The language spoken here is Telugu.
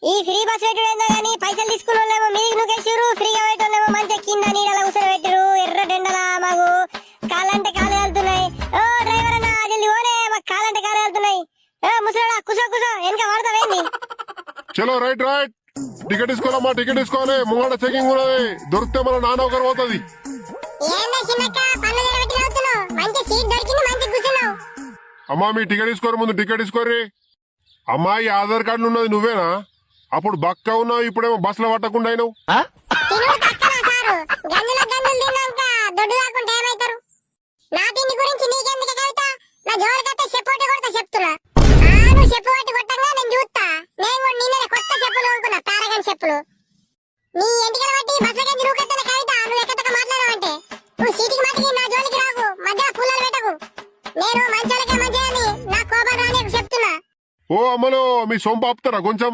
ఈ ఫ్రీ బస్ పెట్టుడేందో గానీ పైసలు తీసుకున్నోళ్ళేమో మీకు నుకేసిరు, ఫ్రీగా పెట్టోళ్ళేమో మంచిగా కింద నీడల ఉసర పెట్టిరు. ఎర్ర టెండలా మాకు కాలంటే కాలు వెళ్తున్నాయి. ఓ డ్రైవర్ అన్న జల్ది ఓనే, మాకు కాలంటే కాలు వెళ్తున్నాయి. ఓ ముసలోడా కుసో కుసో వెనక వాడతావేంది? చలో రైట్ రైట్, టికెట్ తీసుకోవాలమ్మా, టికెట్ తీసుకోవాలి. ముంగడ చెకింగ్ ఉన్నది, దొరికితే మన నాన్న ఒకరు పోతుంది. అమ్మా మీ టికెట్ తీసుకోరు, ముందు టికెట్ తీసుకోర్రి. అమ్మా ఈ ఆధార్ కార్డు ఉన్నది నువ్వేనా? అప్పుడు బక్క ఉన్నావు, ఇప్పుడేమో బస్సులో పట్టకుండా అయినావు. నీ ఎంటికల బట్టి బస్సుల కింద రూకెత్తన కవిత, నువ్వు ఎక్కడక మాట్లాడవంటే నువ్వు సీటికి మాటికి నా జోలికి రాకు, మధ్యలో పుల్లలు పెట్టకు. నేను మంచోళ్ళకే మంచిదని నా కోపం రాని చెప్తున్నా. ఓ అమ్మలో మీ సొంపు ఆపుతారా కొంచెం?